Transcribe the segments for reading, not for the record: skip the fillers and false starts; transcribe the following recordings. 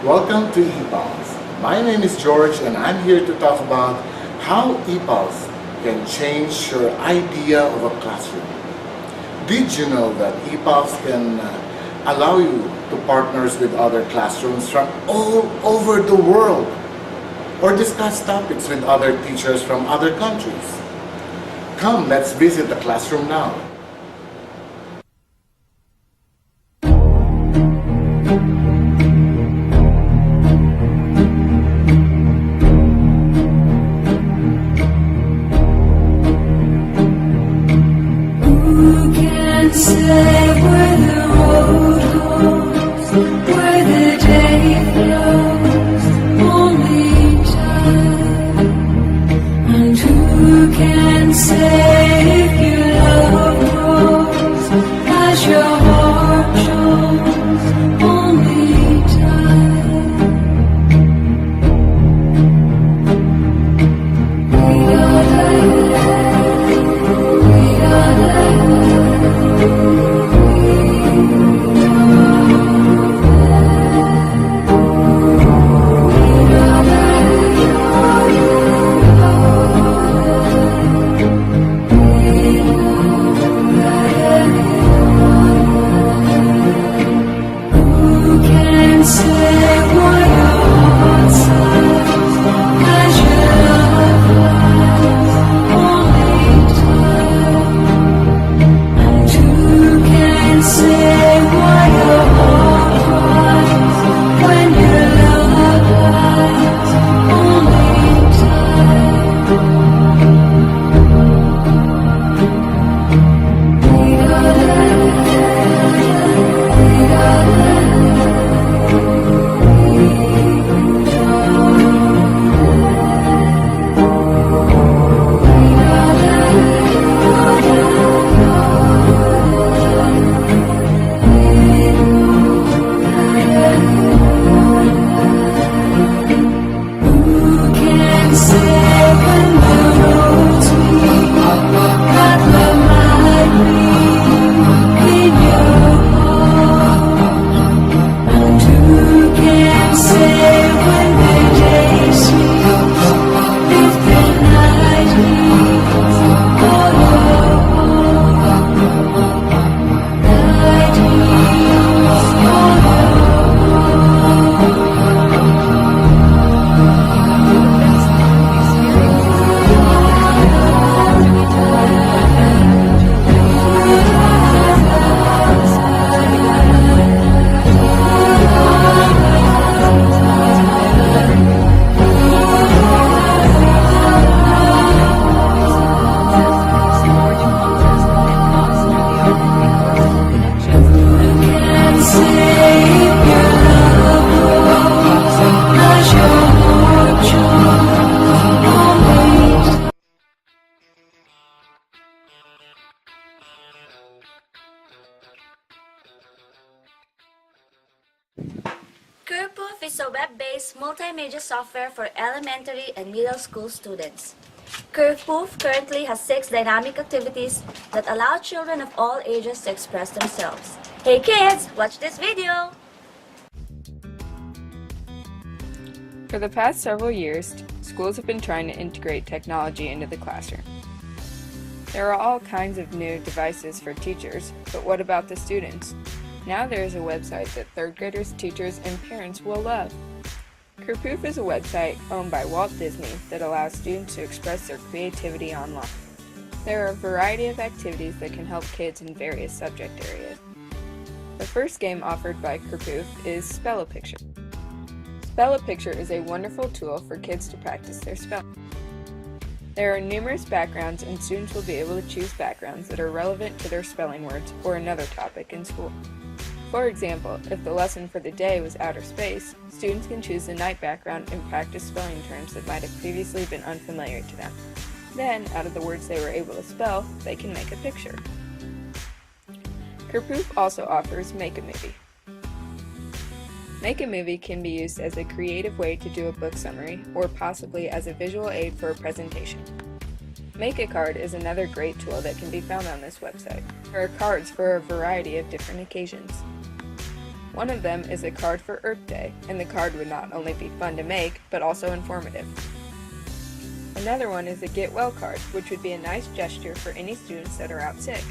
Welcome to epals. My name is George and I'm here to talk about how epals can change your idea of a classroom. Did you know that epals can allow you to partners with other classrooms from all over the world or discuss topics with other teachers from other countries? Come, let's visit the classroom now. Who can say where the road goes, where the day flows? Only time. And who can say if your love grows as your heart shows? Only time. We are Kerpoof is a web-based multimedia software for elementary and middle school students. Kerpoof currently has 6 dynamic activities that allow children of all ages to express themselves. Hey kids, watch this video! For the past several years, schools have been trying to integrate technology into the classroom. There are all kinds of new devices for teachers, but what about the students? Now there is a website that third graders, teachers, and parents will love. Kerpoof is a website owned by Walt Disney that allows students to express their creativity online. There are a variety of activities that can help kids in various subject areas. The first game offered by Kerpoof is Spell a Picture. Spell a Picture is a wonderful tool for kids to practice their spelling. There are numerous backgrounds and students will be able to choose backgrounds that are relevant to their spelling words or another topic in school. For example, if the lesson for the day was outer space, students can choose the night background and practice spelling terms that might have previously been unfamiliar to them. Then, out of the words they were able to spell, they can make a picture. Kerpoof also offers Make a Movie. Make a Movie can be used as a creative way to do a book summary, or possibly as a visual aid for a presentation. Make a Card is another great tool that can be found on this website. There are cards for a variety of different occasions. One of them is a card for Earth Day, and the card would not only be fun to make, but also informative. Another one is a Get Well card, which would be a nice gesture for any students that are out sick.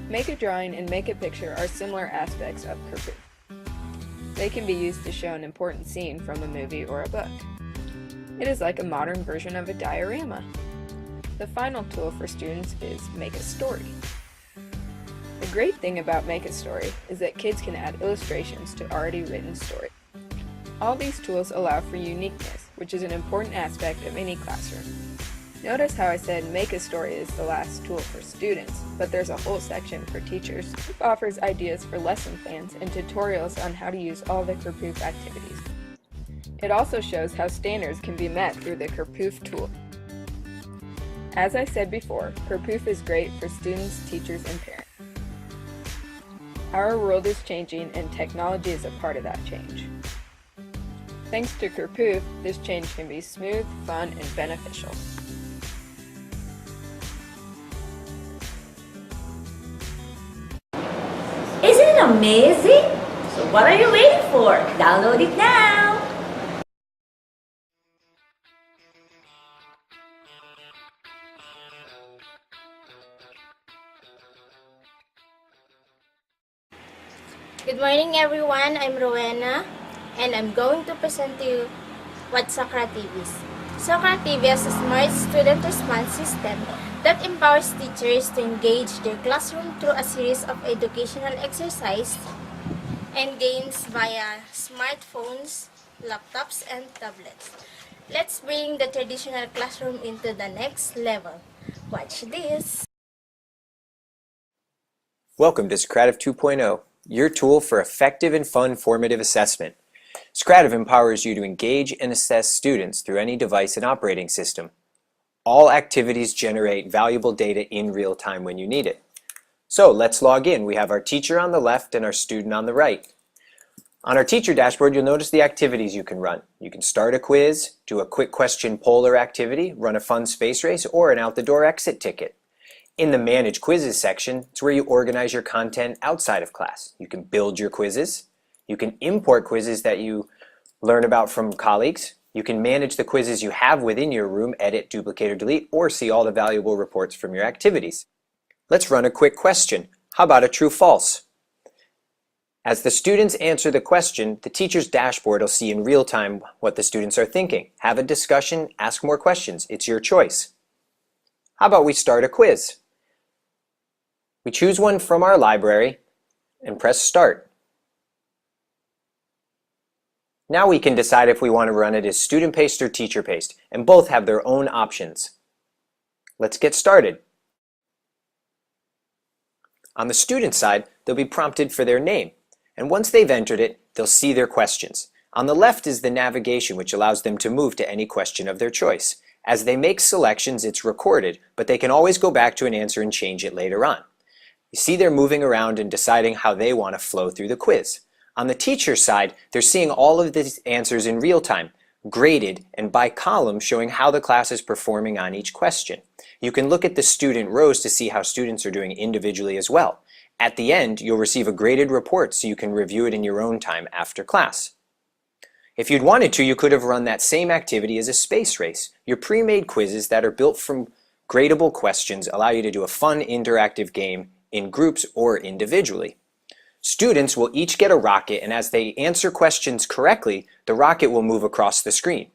Make a drawing and make a picture are similar aspects of kerpoof. They can be used to show an important scene from a movie or a book. It is like a modern version of a diorama. The final tool for students is Make a Story. The great thing about Make a Story is that kids can add illustrations to already written stories. All these tools allow for uniqueness, which is an important aspect of any classroom. Notice how I said Make a Story is the last tool for students, but there's a whole section for teachers which offers ideas for lesson plans and tutorials on how to use all the kerpoof activities. It also shows how standards can be met through the kerpoof tool. As I said before, kerpoof is great for students, teachers, and parents. Our world is changing and technology is a part of that change. Thanks to kerpoof, this change can be smooth, fun, and beneficial. Isn't it amazing? So what are you waiting for? Download it now! Good morning everyone, I'm Rowena and I'm going to present to you what socrative is. Socrative is a smart student response system that empowers teachers to engage their classroom through a series of educational exercises and games via smartphones, laptops, and tablets. Let's bring the traditional classroom into the next level. Watch this! Welcome to Socrative 2.0, your tool for effective and fun formative assessment. Socrative empowers you to engage and assess students through any device and operating system. All activities generate valuable data in real time when you need it. So let's log in. We have our teacher on the left and our student on the right. On our teacher dashboard, you'll notice the activities you can run. You can start a quiz, do a quick question polar activity, run a fun space race, or an out-the-door exit ticket. In the Manage Quizzes section, it's where you organize your content outside of class. You can build your quizzes. You can import quizzes that you learn about from colleagues. You can manage the quizzes you have within your room, edit, duplicate, or delete, or see all the valuable reports from your activities. Let's run a quick question. How about a true-false? As the students answer the question, the teacher's dashboard will see in real time what the students are thinking. Have a discussion, ask more questions. It's your choice. How about we start a quiz? We choose one from our library and press Start. Now we can decide if we want to run it as student-paced or teacher-paced, and both have their own options. Let's get started. On the student side, they'll be prompted for their name, and once they've entered it, they'll see their questions. On the left is the navigation, which allows them to move to any question of their choice. As they make selections, it's recorded, but they can always go back to an answer and change it later on. You see they're moving around and deciding how they want to flow through the quiz. On the teacher side, they're seeing all of these answers in real time, graded and by column showing how the class is performing on each question. You can look at the student rows to see how students are doing individually as well. At the end, you'll receive a graded report so you can review it in your own time after class. If you'd wanted to, you could have run that same activity as a space race. Your pre-made quizzes that are built from gradable questions allow you to do a fun interactive game in groups or individually. Students will each get a rocket, and as they answer questions correctly, the rocket will move across the screen.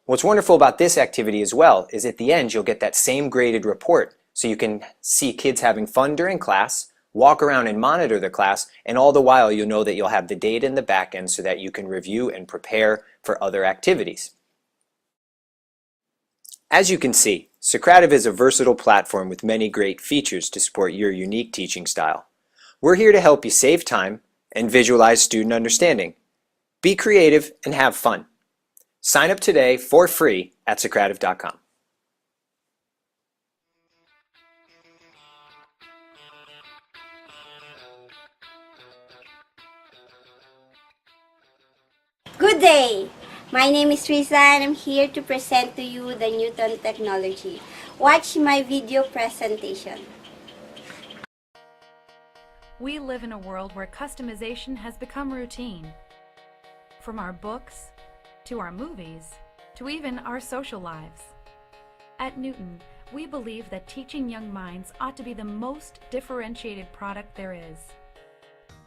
What's wonderful about this activity as well is at the end you'll get that same graded report, so you can see kids having fun during class, walk around and monitor the class, and all the while you'll know that you'll have the data in the back end so that you can review and prepare for other activities. As you can see, Socrative is a versatile platform with many great features to support your unique teaching style. We're here to help you save time and visualize student understanding. Be creative and have fun. Sign up today for free at socrative.com. Good day! My name is Risa and I'm here to present to you the Knewton technology. Watch my video presentation. We live in a world where customization has become routine. From our books, to our movies, to even our social lives. At Knewton, we believe that teaching young minds ought to be the most differentiated product there is.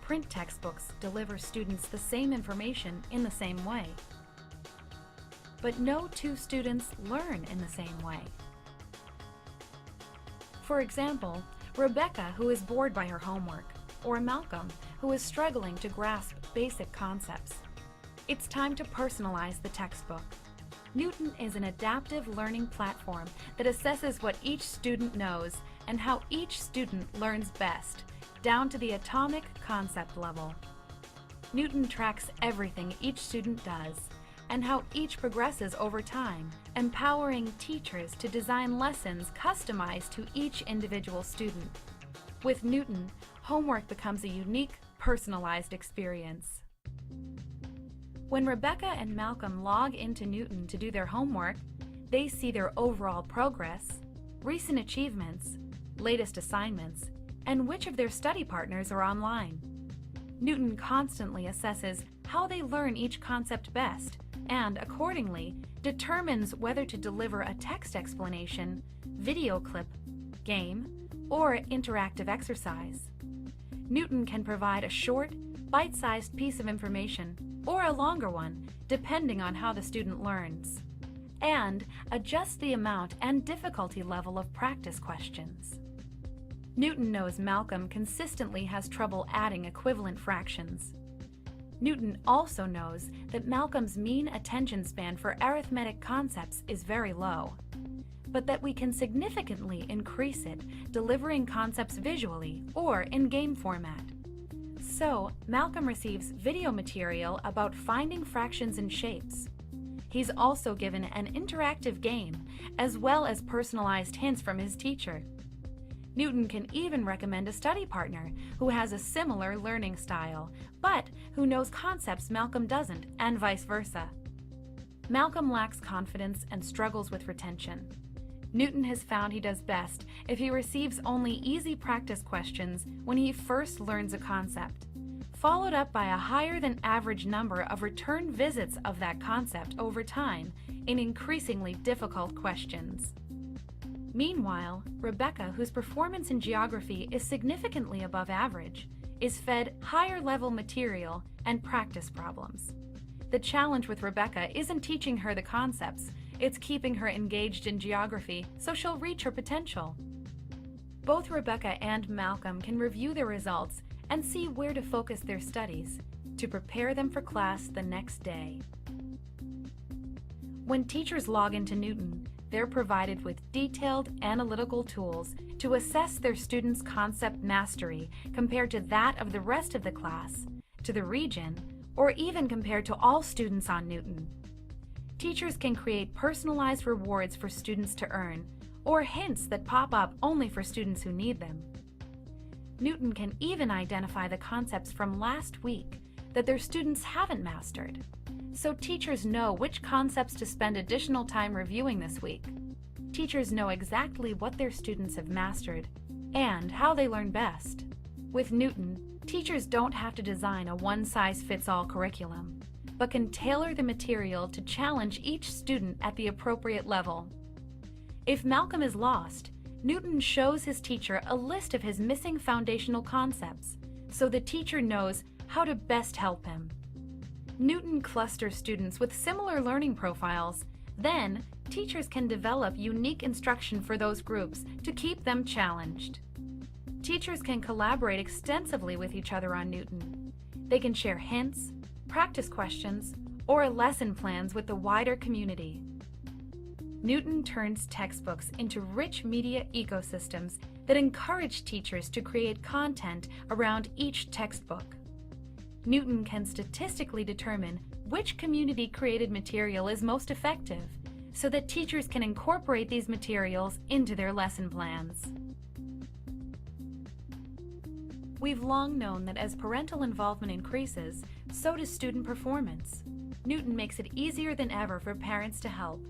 Print textbooks deliver students the same information in the same way. But no two students learn in the same way. For example, Rebecca, who is bored by her homework, or Malcolm, who is struggling to grasp basic concepts. It's time to personalize the textbook. Knewton is an adaptive learning platform that assesses what each student knows and how each student learns best, down to the atomic concept level. Knewton tracks everything each student does and how each progresses over time, empowering teachers to design lessons customized to each individual student. With Knewton, homework becomes a unique, personalized experience. When Rebecca and Malcolm log into Knewton to do their homework, they see their overall progress, recent achievements, latest assignments, and which of their study partners are online. Knewton constantly assesses how they learn each concept best and, accordingly, determines whether to deliver a text explanation, video clip, game, or interactive exercise. Knewton can provide a short, bite-sized piece of information or a longer one, depending on how the student learns, and adjust the amount and difficulty level of practice questions. Knewton knows Malcolm consistently has trouble adding equivalent fractions. Knewton also knows that Malcolm's mean attention span for arithmetic concepts is very low, but that we can significantly increase it, delivering concepts visually or in game format. So, Malcolm receives video material about finding fractions and shapes. He's also given an interactive game, as well as personalized hints from his teacher. Knewton can even recommend a study partner who has a similar learning style, but who knows concepts Malcolm doesn't, and vice versa. Malcolm lacks confidence and struggles with retention. Knewton has found he does best if he receives only easy practice questions when he first learns a concept, followed up by a higher than average number of return visits of that concept over time in increasingly difficult questions. Meanwhile, Rebecca, whose performance in geography is significantly above average, is fed higher-level material and practice problems. The challenge with Rebecca isn't teaching her the concepts, it's keeping her engaged in geography so she'll reach her potential. Both Rebecca and Malcolm can review their results and see where to focus their studies to prepare them for class the next day. When teachers log into Knewton, they're provided with detailed analytical tools to assess their students' concept mastery compared to that of the rest of the class, to the region, or even compared to all students on Knewton. Teachers can create personalized rewards for students to earn, or hints that pop up only for students who need them. Knewton can even identify the concepts from last week that their students haven't mastered, so teachers know which concepts to spend additional time reviewing this week. Teachers know exactly what their students have mastered and how they learn best. With Knewton, teachers don't have to design a one-size-fits-all curriculum, but can tailor the material to challenge each student at the appropriate level. If Malcolm is lost, Knewton shows his teacher a list of his missing foundational concepts, so the teacher knows how to best help him. Knewton clusters students with similar learning profiles. Then, teachers can develop unique instruction for those groups to keep them challenged. Teachers can collaborate extensively with each other on Knewton. They can share hints, practice questions, or lesson plans with the wider community. Knewton turns textbooks into rich media ecosystems that encourage teachers to create content around each textbook. Knewton can statistically determine which community-created material is most effective, so that teachers can incorporate these materials into their lesson plans. We've long known that as parental involvement increases, so does student performance. Knewton makes it easier than ever for parents to help.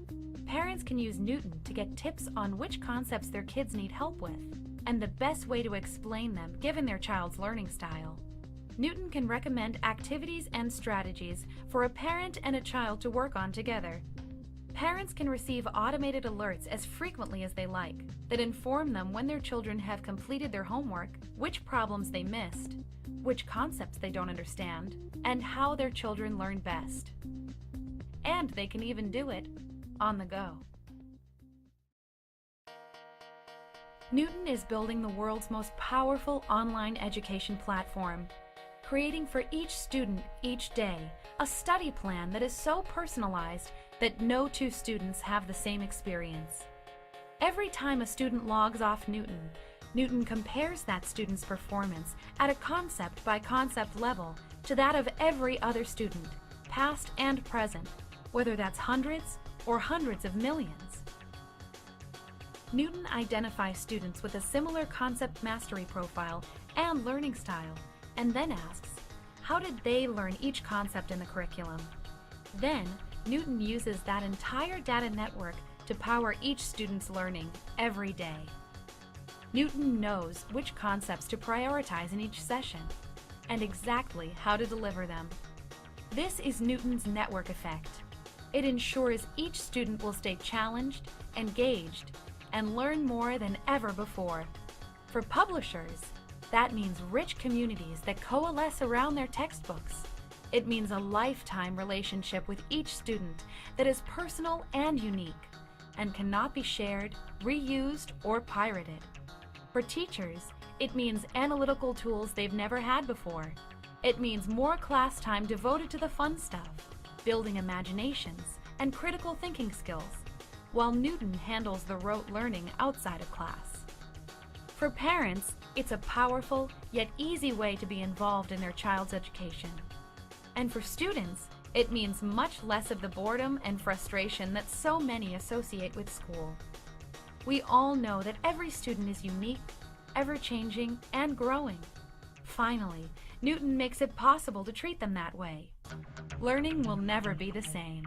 Parents can use Knewton to get tips on which concepts their kids need help with. and the best way to explain them given their child's learning style. Knewton can recommend activities and strategies for a parent and a child to work on together. Parents can receive automated alerts as frequently as they like that inform them when their children have completed their homework, which problems they missed, which concepts they don't understand, and how their children learn best. And they can even do it on the go. Knewton is building the world's most powerful online education platform, creating for each student each day a study plan that is so personalized that no two students have the same experience. Every time a student logs off Knewton, Knewton compares that student's performance at a concept-by-concept level to that of every other student, past and present, whether that's hundreds or hundreds of millions. Knewton identifies students with a similar concept mastery profile and learning style, and then asks, how did they learn each concept in the curriculum? Then, Knewton uses that entire data network to power each student's learning every day. Knewton knows which concepts to prioritize in each session, and exactly how to deliver them. This is Knewton's network effect. It ensures each student will stay challenged, engaged, and learn more than ever before. For publishers, that means rich communities that coalesce around their textbooks. It means a lifetime relationship with each student that is personal and unique, and cannot be shared, reused, or pirated. For teachers, it means analytical tools they've never had before. It means more class time devoted to the fun stuff, building imaginations, and critical thinking skills, while Knewton handles the rote learning outside of class. For parents, it's a powerful yet easy way to be involved in their child's education. And for students, it means much less of the boredom and frustration that so many associate with school. We all know that every student is unique, ever-changing, and growing. Finally, Knewton makes it possible to treat them that way. Learning will never be the same.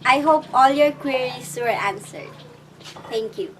I hope all your queries were answered. Thank you.